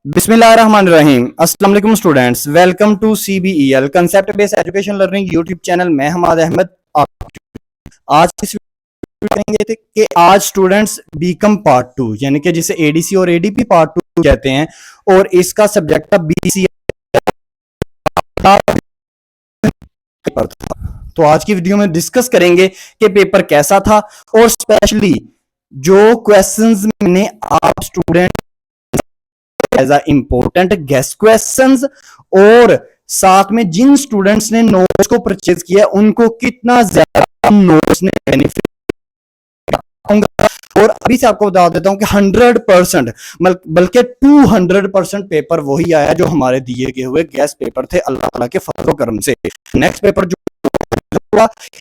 बिस्मिल्लाहिर्रहमानिर्रहीम। अस्सलाम वालेकुम students, welcome to CBEL concept based education learning YouTube channel. मैं हमाद अहमद आज इस वीडियो करेंगे थे कि आज स्टूडेंट्स बीकम पार्ट 2 यानी कि जिसे ADC और ADP पार्ट 2 कहते हैं और इसका सब्जेक्ट था BC पेपर था। तो आज की वीडियो में डिस्कस करेंगे कि पेपर कैसा था और स्पेशली जो क्वेश्चंस मैंने आप student as a important guest questions और साथ में जिन स्टूडेंट्स ने नोट्स को परचेज किया उनको कितना ज्यादा नोट्स ने बेनिफिट। और अभी से आपको बता देता हूं कि 100% बल्कि 200% पेपर वही आया जो हमारे दिए गए हुए गेस्ट पेपर थे अल्लाह ताला के फजल करम से। नेक्स्ट पेपर जो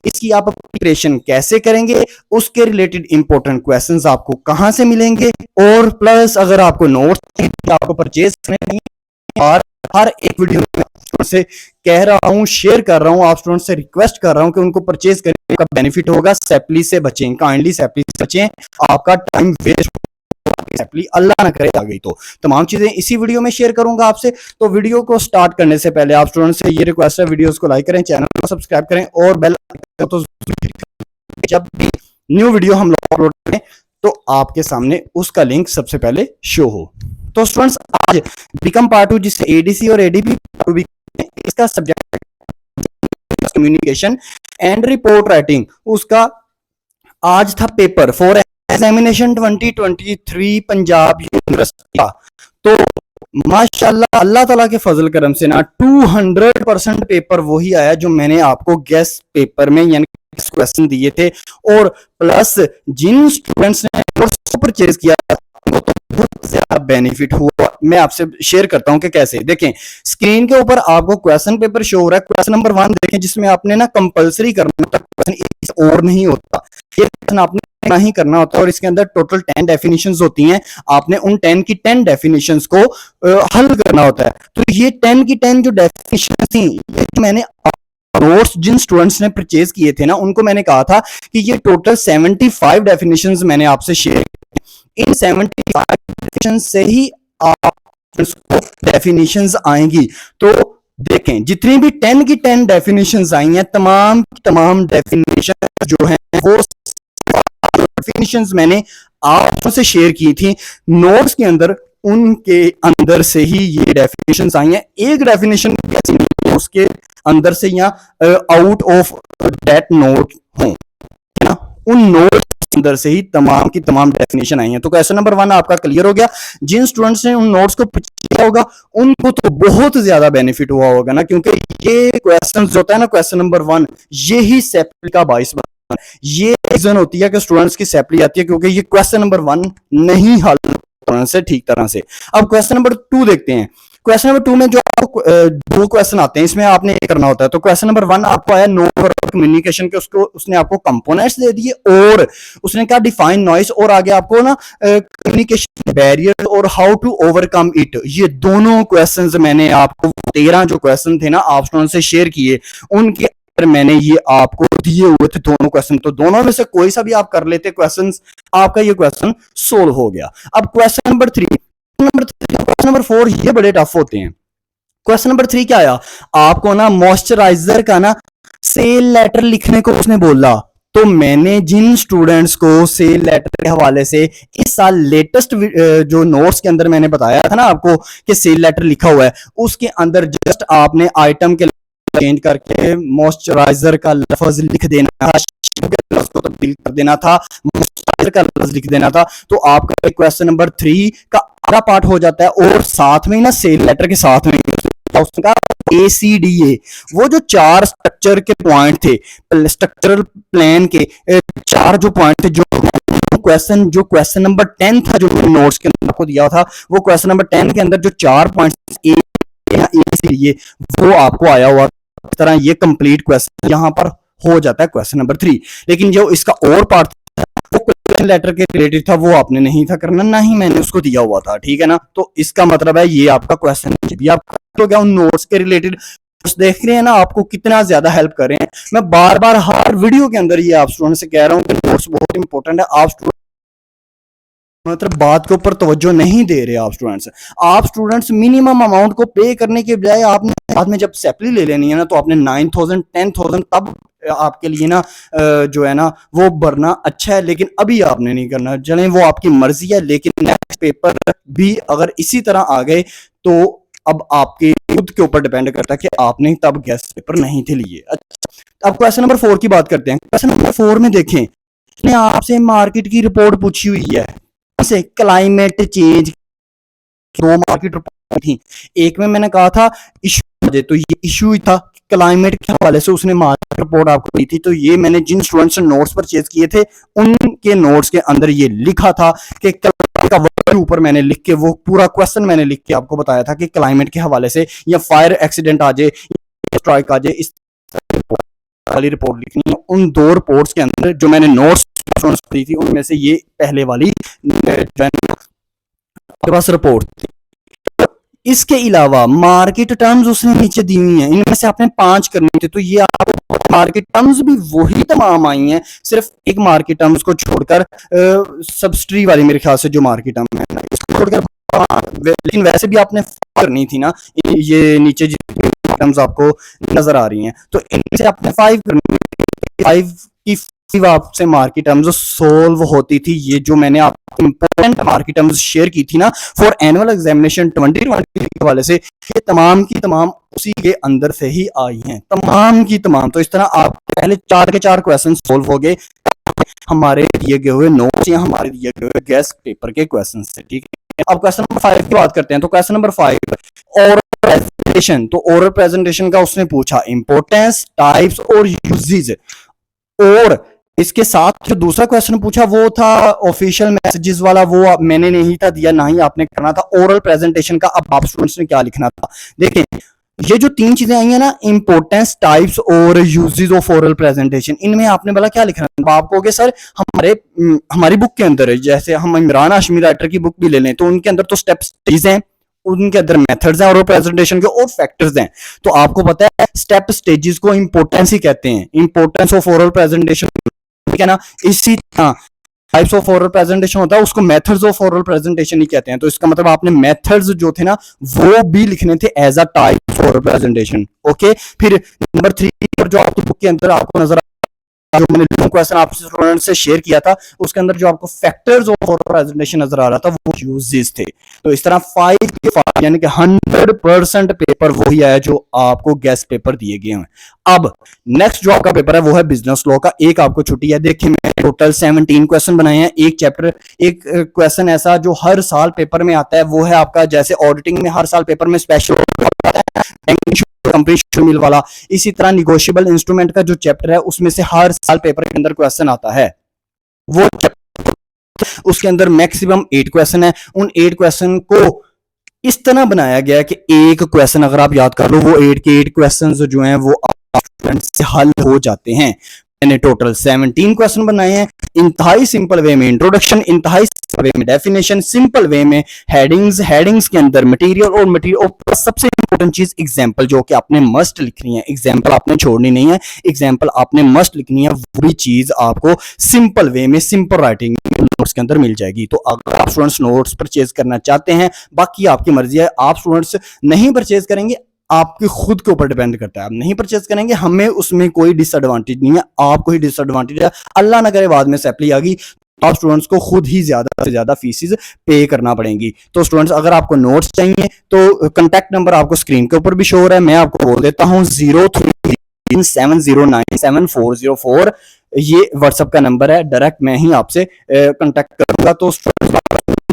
इसकी आप प्रिपरेशन कैसे करेंगे, उसके रिलेटेड इंपॉर्टेंट क्वेश्चंस आपको कहां से मिलेंगे और प्लस अगर आपको नोट्स आपको परचेज करने और हर एक वीडियो में से कह रहा हूं, शेयर कर रहा हूं, आप स्टूडेंट से रिक्वेस्ट कर रहा हूं कि उनको परचेज करने का बेनिफिट होगा। सेपली से बचें, काइंडली सेपली से बचें, आपका टाइम वेस्ट सेपली अल्लाह ना करे आ गई तो तमाम चीजें इसी वीडियो में शेयर करूंगा आपसे। तो वीडियो को स्टार्ट करने से पहले आप स्टूडेंट से ये रिक्वेस्ट है, वीडियोस को लाइक करें, चैनल को सब्सक्राइब करें और बेल तो जब भी न्यू वीडियो हम अपलोड करें तो आपके सामने उसका लिंक सबसे पहले शो हो। तो स्टूडेंट्स आज बीकम पार्ट 2 जिससे ADC और ADP इसका subject communication and report writing, उसका आज था paper for examination 2023 Punjab university का। तो माशाल्लाह अल्लाह ताला के फजल करम से ना 200% पेपर वही आया जो मैंने आपको गेस्ट पेपर में यानी क्वेश्चन दिए थे और प्लस जिन स्टूडेंट्स ने कोर्स परचेज किया वो तो बहुत ज्यादा बेनिफिट हुआ। मैं आपसे शेयर करता हूं कि कैसे। देखें स्क्रीन के ऊपर आपको क्वेश्चन पेपर शो हो रहा है। क्वेश्चन नंबर 1 देखें जिसमें आपने ना कंपलसरी करना होता, क्वेश्चन और नहीं होता, ये क्वेश्चन आपने नहीं करना होता और इसके अंदर टोटल 10 डेफिनेशंस होती हैं। आपने उन 10 की 10 डेफिनेशंस को हल करना होता है। तो ये 10 की 10 जो डेफिनेशन थी ये मैंने नोट्स जिन स्टूडेंट्स ने परचेज किए थे ना उनको मैंने कहा था कि ये टोटल 75 डेफिनेशंस मैंने आपसे शेयर किए। इन 75 डेफिनेशंस से ही आप डेफिनेशंस आएंगी। तो देखें जितनी भी 10 की 10 डेफिनेशंस आई हैं तमाम डेफिनेशन जो है वो डेफिनेशंस मैंने आपसे शेयर की थी नोट्स के अंदर, उनके अंदर से ही ये डेफिनेशंस आई हैं। एक डेफिनेशन उसके अंदर से या आउट ऑफ दैट नोट हो ना, उन नोट अंदर से ही तमाम की तमाम डेफिनेशन आई है। तो क्वेश्चन नंबर 1 आपका क्लियर हो गया। जिन स्टूडेंट्स ने उन नोट्स को किया होगा उनको तो बहुत ज्यादा बेनिफिट हुआ होगा ना, क्योंकि ये क्वेश्चन जो होता है ना क्वेश्चन नंबर 1 ये ही सेपल का बाइस बनता है। ये रीजन होती है कि स्टूडेंट्स की सेपली आती है क्योंकि ये क्वेश्चन नंबर 1 नहीं हल से ठीक तरह से। अब क्वेश्चन नंबर 2 देखते हैं। क्वेश्चन नंबर 2 में जो आपको दो क्वेश्चन आते हैं इसमें आपने ये करना होता है। तो क्वेश्चन नंबर 1 आपको आया नो कम्युनिकेशन के, उसको उसने आपको कंपोनेंट्स दे दिए और उसने कहा डिफाइन नॉइस और आगे आपको ना कम्युनिकेशन बैरियर और हाउ टू ओवरकम इट। ये दोनों क्वेश्चंस मैंने आपको 13 जो क्वेश्चन थे ना आप स्टूडेंट से शेयर किए उनके मैंने ये आपको दिए हुए थे दोनों क्वेश्चन। तो दोनों में से कोई सा भी आप कर लेते क्वेश्चंस, आपका ये क्वेश्चन सोल्व हो गया। अब क्वेश्चन नंबर 3 क्वेश्चन नंबर 4 ये बड़े टफ होते हैं। क्वेश्चन नंबर 3 क्या आया, आपको ना मॉइस्चराइजर का ना सेल लेटर लिखने को उसने बोला। तो मैंने जिन स्टूडेंट्स को सेल लेटर के हवाले से इस साल लेटेस्ट जो नोट्स के अंदर मैंने बताया था ना आपको कि सेल लेटर लिखा हुआ है, उसके अंदर जस्ट आपने आइटम के चेंज करके मॉइस्चराइजर का लफ्ज लिख देना था, को तब्दील कर देना था, मॉइस्चराइजर का लफ्ज लिख देना था। तो आपका क्वेश्चन नंबर 3 का आधा पार्ट हो जाता है और साथ में ना सेल लेटर के साथ में उसका ACDA वो जो 4 स्ट्रक्चर के पॉइंट थे, स्ट्रक्चरल प्लान के 4 जो पॉइंट थे, जो क्वेश्चन नंबर 10 था जो नोट्स के अंदर आपको दिया था, वो क्वेश्चन नंबर 10 के अंदर जो 4 पॉइंट ACDA वो आपको आया हुआ। इस तरह ये कंप्लीट क्वेश्चन यहां पर हो जाता है क्वेश्चन नंबर 3। लेकिन जो इसका और पार्ट वो क्वेश्चन लेटर के रिलेटेड था वो आपने नहीं था करना, ना ही मैंने उसको दिया हुआ था, ठीक है ना। तो इसका मतलब है ये आपका क्वेश्चन भी आप तो क्या उन नोट्स के रिलेटेड देख रहे हैं ना आपको कितना ज्यादा हेल्प कर रहे हैं। मैं बार बार हर वीडियो के अंदर ये आप स्टूडेंट से कह रहा हूँ कि नोट्स बहुत इंपॉर्टेंट है। आप मतलब बात के ऊपर तवज्जो नहीं दे रहे आप स्टूडेंट्स मिनिमम अमाउंट को पे करने के बजाय आपने बाद में जब सैलरी ले लेनी है ना, तो आपने 9,000 10,000 तब आपके लिए ना जो है ना वो भरना अच्छा है, लेकिन अभी आपने नहीं करना। चलें वो आपकी मर्जी है, लेकिन नेक्स्ट पेपर भी अगर इसी तरह आ गए तो अब आपके खुद के ऊपर डिपेंड करता है कि आपने तब गेस्ट पेपर नहीं थे लिए। अच्छा, अब क्वेश्चन नंबर 4 की बात करते हैं। क्वेश्चन नंबर 4 में देखें, ने आपसे मार्केट की रिपोर्ट पूछी हुई है, से क्लाइमेट चेंज, दो मार्केट रिपोर्ट थी। एक में मैंने कहा था इशू, तो ये इशू ही था क्लाइमेट के हवाले से उसने मार्केट रिपोर्ट आपको दी थी। तो ये मैंने जिन स्टूडेंट्स ने नोट्स परचेज किए थे उनके नोट्स के अंदर ये लिखा था कि क्लाइमेट का वर्ड ऊपर मैंने लिख के वो पूरा क्वेश्चन मैंने लिख के आपको बताया था कि क्लाइमेट के हवाले से या फायर एक्सीडेंट आ जाए, स्ट्राइक आ जाए, इस वाली रिपोर्ट लिखनी है। उन दो रिपोर्ट्स के अंदर जो मैंने नोट्स दी थी उनमें से ये पहले वाली पास रिपोर्ट थी। इसके अलावा मार्केट टर्म्स उसने नीचे दी हुई हैं, इनमें से आपने 5 करने थे, तो ये आपको मार्केट टर्म्स भी वही तमाम आई हैं, सिर्फ एक मार्केट टर्म्स को छोड़कर सब्सिडी वाली मेरे ख्याल से जो मार्केट टर्म है ना इसको छोड़कर, लेकिन वैसे भी आपने करनी थी ना। ये नीचे जितनी टर्म्स आपको नजर आ रही हैं तो इनसे आपने 5 करनी, 5 की आपसे मार्केट टर्म्स सोल्व होती थी। ये जो मैंने आपको इंपॉर्टेंट मार्केट टर्म्स शेयर की थी ना फॉर एनुअल एग्जामिनेशन 2020 के हवाले से, ये तमाम की तमाम उसी के अंदर से ही आई हैं, तमाम की तमाम। तो इस तरह आप पहले 4 के 4 क्वेश्चन सोल्व हो गए हमारे दिए गए हुए नोट्स या हमारे दिए गए हुए गेस्ट पेपर के क्वेश्चन से। ठीक है, अब क्वेश्चन नंबर 5 की बात करते हैं। तो क्वेश्चन नंबर 5 ओरल प्रेजेंटेशन, तो ओरल प्रेजेंटेशन का उसने पूछा इंपोर्टेंस, टाइप्स और यूजेस, और इसके साथ जो दूसरा क्वेश्चन पूछा वो था ऑफिशियल मैसेजेस वाला, वो मैंने नहीं था दिया, ना ही आपने करना था। ओरल प्रेजेंटेशन का अब आप स्टूडेंट्स ने क्या लिखना था, देखें ये जो 3 चीजें आई है ना, इंपोर्टेंस, टाइप्स और यूजेस ऑफ ओरल प्रेजेंटेशन, इनमें आपने बोला क्या लिखना है। आप कहोगे सर हमारी बुक के अंदर है, जैसे हम इमरान हाशमी राइटर की बुक भी ले लें तो उनके अंदर तो स्टेप्स हैं, उनके अंदर मेथड्स हैं और प्रेजेंटेशन के और फैक्टर्स हैं। तो आपको पता है स्टेप स्टेजेस को इंपोर्टेंस ही कहते हैं, इंपोर्टेंस ऑफ ओरल प्रेजेंटेशन, ठीक है ना। इसी तरह टाइप्स ऑफ ओरल प्रेजेंटेशन होता है, उसको मेथड्स ऑफ ओरल प्रेजेंटेशन ही कहते हैं। तो इसका मतलब आपने मेथड्स जो थे ना वो भी लिखने थे as a type of oral presentation. Okay, फिर नंबर 3 पर जो आपकी बुक के अंदर आपको नजर जो मैंने क्वेश्चन आपसे स्टूडेंट से शेयर किया था उसके अंदर जो आपको फैक्टर्स ऑफ ओरल प्रेजेंटेशन नजर आ रहा था वो यूजेस थे। तो इस तरह 5 के 5 यानी कि 100% पेपर वही आया जो आपको गेस्ट पेपर दिए गए हैं। अब नेक्स्ट जो आपका पेपर है वो है बिजनेस लॉ का। एक आपको छुट्टी है, देखिए मैंने टोटल 17 क्वेश्चन बनाए हैं। एक चैप्टर, एक क्वेश्चन ऐसा जो हर साल पेपर में आता है वो है आपका, जैसे ऑडिटिंग में हर साल पेपर में स्पेशल कंपनी मिल वाला, इसी तरह निगोशिएबल इंस्ट्रूमेंट का जो चैप्टर है उसमें से हर साल पेपर के अंदर क्वेश्चन आता है। वो उसके अंदर मैक्सिमम 8 क्वेश्चन है। उन 8 क्वेश्चन को इस तरह बनाया गया है कि एक क्वेश्चन अगर आप याद कर लो वो 8 के 8 क्वेश्चन जो हैं वो से हल हो जाते हैं। मैंने टोटल 17 क्वेश्चन बनाए हैं, इंतहाई सिंपल वे में इंट्रोडक्शन, इंतहाई सिंपल वे में डेफिनेशन, सिंपल वे में हेडिंग्स, हेडिंग्स के अंदर मटेरियल और मटेरियल, और सबसे इंपॉर्टेंट चीज एग्जांपल जो कि आपने मस्ट लिखनी है। एग्जांपल आपने छोड़नी नहीं है, एग्जांपल आपने मस्ट लिखनी है। वो भी चीज आपको सिंपल वे में, सिंपल राइटिंग नोट्स के अंदर मिल जाएगी। तो अगर आप स्टूडेंट्स नोट्स परचेज करना चाहते हैं, बाकी आपकी मर्जी है, आप स्टूडेंट्स नहीं परचेज करेंगे आपके खुद के ऊपर डिपेंड करता है, आप नहीं परचेज करेंगे, हमें उसमें कोई डिसएडवांटेज नहीं है, आपको ही डिसएडवांटेज है। अल्लाह ना करे बाद में सैलरी आ गई आप स्टूडेंट्स को खुद ही ज्यादा से ज्यादा फीसिस पे करना पड़ेंगी। तो स्टूडेंट्स अगर आपको नोट्स चाहिए तो कांटेक्ट नंबर आपको स्क्रीन के ऊपर भी शो हो रहा है, मैं आपको बोल देता हूँ 0370970404, ये व्हाट्सएप का नंबर है, डायरेक्ट मैं ही आपसे कांटेक्ट करूंगा। तो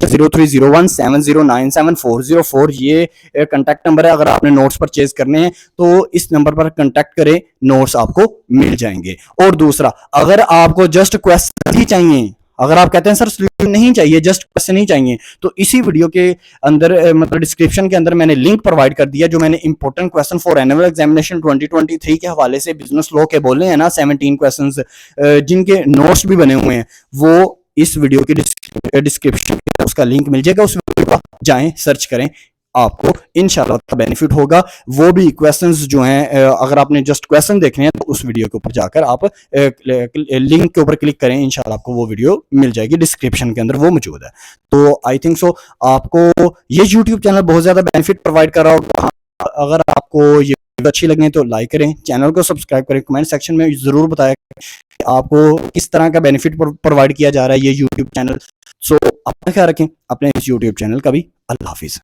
030170970404 ये कांटेक्ट नंबर है। अगर आपने नोट्स परचेज करने हैं तो इस नंबर पर कांटेक्ट करें, नोट्स आपको मिल जाएंगे। और दूसरा, अगर आपको जस्ट क्वेश्चन ही चाहिए, अगर आप कहते हैं सर सॉल्यूशन नहीं चाहिए, जस्ट क्वेश्चन ही चाहिए, तो इसी वीडियो के अंदर मतलब डिस्क्रिप्शन के अंदर मैंने लिंक प्रोवाइड कर दिया जो मैंने important question for annual examination 2023 के हवाले से बिजनेस लॉ के बोले हैं ना 17 क्वेश्चंस जिनके नोट्स भी बने हुए हैं, वो इस वीडियो की डिस्क्रिप्शन में उसका लिंक मिल जाएगा, उस वीडियो को जाएं सर्च करें, आपको इंशाल्लाह बेनिफिट होगा। वो भी क्वेश्चंस जो हैं, अगर आपने जस्ट क्वेश्चन देखने हैं तो उस वीडियो के ऊपर जाकर आप लिंक के ऊपर क्लिक करें, इंशाल्लाह आपको वो वीडियो मिल जाएगी, डिस्क्रिप्शन के अंदर वो मौजूद है। तो आई थिंक सो आपको ये यूट्यूब चैनल बहुत ज़्यादा बेनिफिट प्रोवाइड कर रहा होगा। हाँ, अगर आपको ये वीडियो अच्छी लगे तो लाइक करें, चैनल को सब्सक्राइब करें, कमेंट सेक्शन में ज़रूर बताएं कि आपको किस तरह का बेनिफिट प्रोवाइड किया जा रहा है ये यूट्यूब चैनल। सो अपना ख्याल रखें अपने इस यूट्यूब चैनल का भी। अल्लाह हाफिज़।